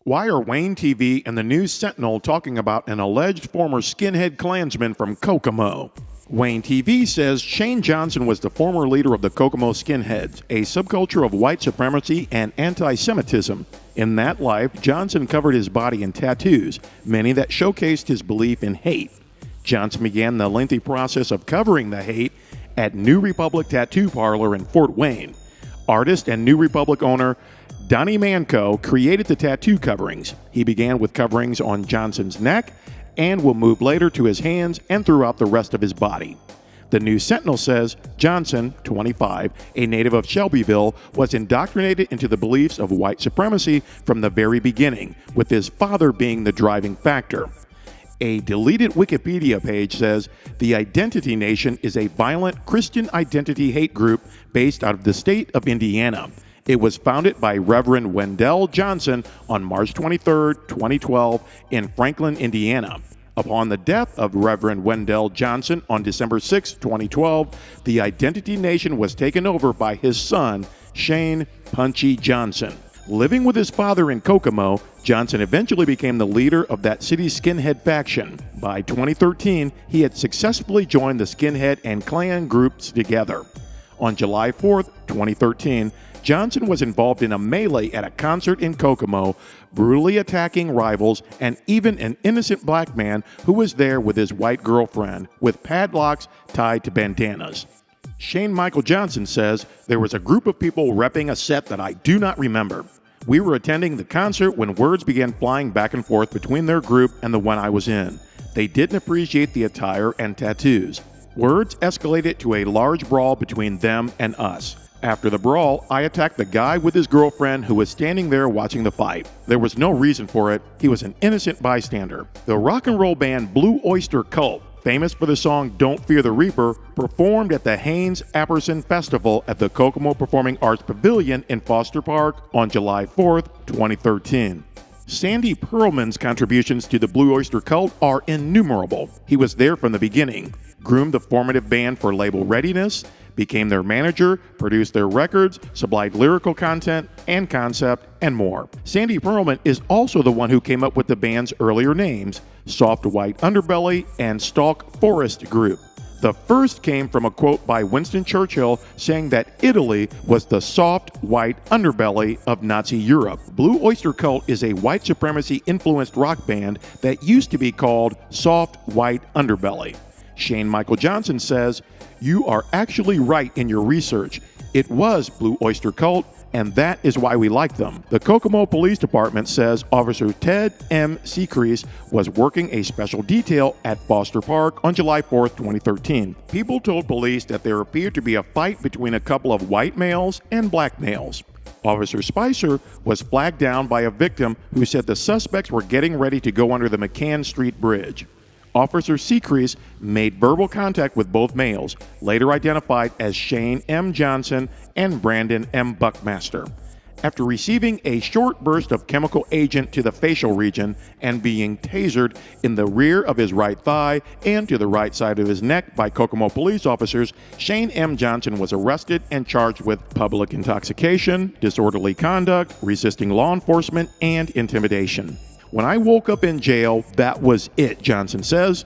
Why are WANE-TV and the News-Sentinel talking about an alleged former Skinhead Klansman from Kokomo? WANE-TV says Shane Johnson was the former leader of the Kokomo Skinheads, a subculture of white supremacy and anti-Semitism. In that life, Johnson covered his body in tattoos, many that showcased his belief in hate. Johnson began the lengthy process of covering the hate at New Republic Tattoo Parlor in Fort Wayne. Artist and New Republic owner Donnie Manco created the tattoo coverings. He began with coverings on Johnson's neck and will move later to his hands and throughout the rest of his body. The News-Sentinel says Johnson, 25, a native of Shelbyville, was indoctrinated into the beliefs of white supremacy from the very beginning, with his father being the driving factor. A deleted Wikipedia page says the Identity Nation is a violent Christian identity hate group based out of the state of Indiana. It was founded by Reverend Wendell Johnson on March 23, 2012 in Franklin, Indiana. Upon the death of Reverend Wendell Johnson on December 6, 2012, the Identity Nation was taken over by his son, Shane "Punchy" Johnson. Living with his father in Kokomo, Johnson eventually became the leader of that city's skinhead faction. By 2013, he had successfully joined the skinhead and Klan groups together. On July 4, 2013, Johnson was involved in a melee at a concert in Kokomo, brutally attacking rivals and even an innocent black man who was there with his white girlfriend, with padlocks tied to bandanas. Shane Michael Johnson says, "There was a group of people repping a set that I do not remember. We were attending the concert when words began flying back and forth between their group and the one I was in. They didn't appreciate the attire and tattoos. Words escalated to a large brawl between them and us. After the brawl, I attacked the guy with his girlfriend who was standing there watching the fight. There was no reason for it. He was an innocent bystander." The rock and roll band Blue Oyster Cult, famous for the song "Don't Fear the Reaper," performed at the Haynes-Apperson Festival at the Kokomo Performing Arts Pavilion in Foster Park on July 4, 2013. Sandy Pearlman's contributions to the Blue Oyster Cult are innumerable. He was there from the beginning, groomed the formative band for label readiness, became their manager, produced their records, supplied lyrical content and concept, and more. Sandy Pearlman is also the one who came up with the band's earlier names, Soft White Underbelly and Stalk Forest Group. The first came from a quote by Winston Churchill saying that Italy was the soft white underbelly of Nazi Europe. Blue Oyster Cult is a white supremacy-influenced rock band that used to be called Soft White Underbelly. Shane Michael Johnson says, "You are actually right in your research. It was Blue Oyster Cult, and that is why we like them." The Kokomo Police Department says Officer Ted M. Secrease was working a special detail at Foster Park on July 4, 2013. People told police that there appeared to be a fight between a couple of white males and black males. Officer Spicer was flagged down by a victim who said the suspects were getting ready to go under the McCann Street Bridge. Officer Secrease made verbal contact with both males, later identified as Shane M. Johnson and Brandon M. Buckmaster. After receiving a short burst of chemical agent to the facial region and being tasered in the rear of his right thigh and to the right side of his neck by Kokomo police officers, Shane M. Johnson was arrested and charged with public intoxication, disorderly conduct, resisting law enforcement, and intimidation. "When I woke up in jail, that was it," Johnson says.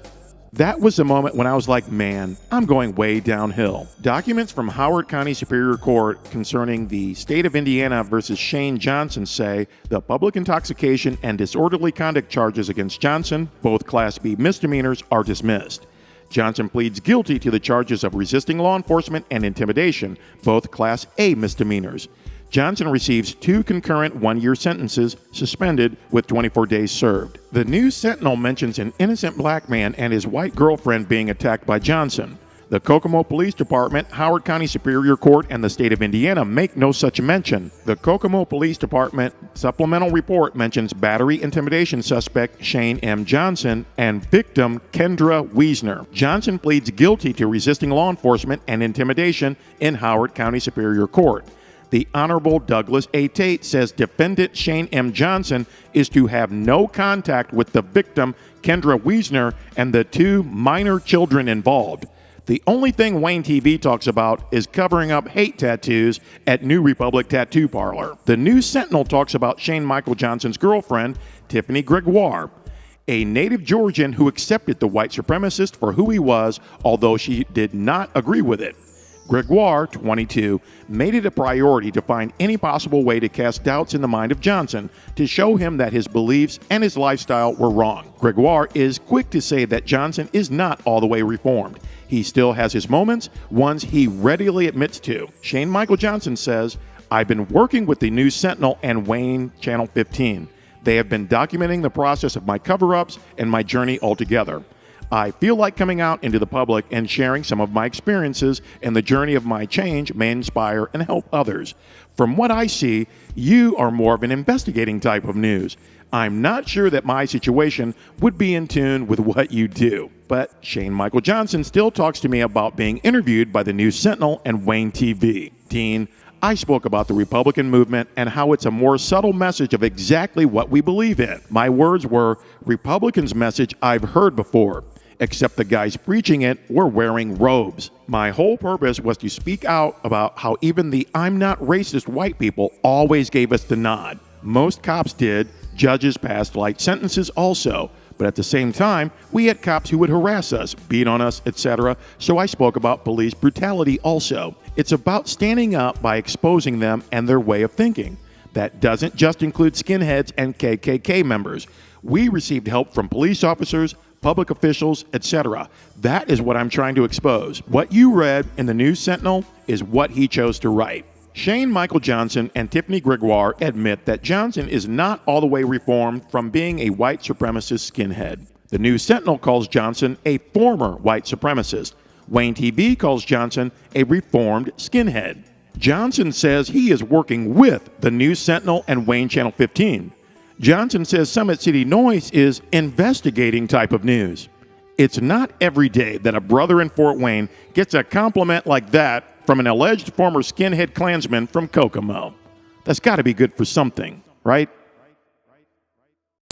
"That was the moment when I was like, man, I'm going way downhill." Documents from Howard County Superior Court concerning the state of Indiana versus Shane Johnson say the public intoxication and disorderly conduct charges against Johnson, both Class B misdemeanors, are dismissed. Johnson pleads guilty to the charges of resisting law enforcement and intimidation, both Class A misdemeanors. Johnson receives 2 concurrent one-year sentences, suspended with 24 days served. The News-Sentinel mentions an innocent black man and his white girlfriend being attacked by Johnson. The Kokomo Police Department, Howard County Superior Court, and the state of Indiana make no such mention. The Kokomo Police Department supplemental report mentions battery intimidation suspect Shane M. Johnson and victim Kendra Wiesner. Johnson pleads guilty to resisting law enforcement and intimidation in Howard County Superior Court. The Honorable Douglas A. Tate says defendant Shane M. Johnson is to have no contact with the victim, Kendra Wiesner, and the 2 minor children involved. The only thing WANE-TV talks about is covering up hate tattoos at New Republic Tattoo Parlor. The News-Sentinel talks about Shane Michael Johnson's girlfriend, Tiffany Gregoire, a native Georgian who accepted the white supremacist for who he was, although she did not agree with it. Gregoire, 22, made it a priority to find any possible way to cast doubts in the mind of Johnson to show him that his beliefs and his lifestyle were wrong. Gregoire is quick to say that Johnson is not all the way reformed. He still has his moments, ones he readily admits to. Shane Michael Johnson says, "I've been working with the News-Sentinel and WANE Channel 15. They have been documenting the process of my cover-ups and my journey altogether. I feel like coming out into the public and sharing some of my experiences and the journey of my change may inspire and help others. From what I see, you are more of an investigating type of news. I'm not sure that my situation would be in tune with what you do." But Shane Michael Johnson still talks to me about being interviewed by the News-Sentinel and WANE-TV. Dean, I spoke about the Republican movement and how it's a more subtle message of exactly what we believe in. My words were, Republicans' message I've heard before, except the guys preaching it were wearing robes. My whole purpose was to speak out about how even the I'm not racist white people always gave us the nod. Most cops did, judges passed light sentences also, but at the same time, we had cops who would harass us, beat on us, etc., so I spoke about police brutality also. It's about standing up by exposing them and their way of thinking. That doesn't just include skinheads and KKK members. We received help from police officers, public officials, etc. That is what I'm trying to expose. What you read in the News-Sentinel is what he chose to write. Shane Michael Johnson and Tiffany Gregoire admit that Johnson is not all the way reformed from being a white supremacist skinhead. The News-Sentinel calls Johnson a former white supremacist. WANE-TV calls Johnson a reformed skinhead. Johnson says he is working with the News-Sentinel and WANE Channel 15. Johnson says Summit City Noise is investigating type of news. It's not every day that a brother in Fort Wayne gets a compliment like that from an alleged former Skinhead Klansman from Kokomo. That's got to be good for something, right?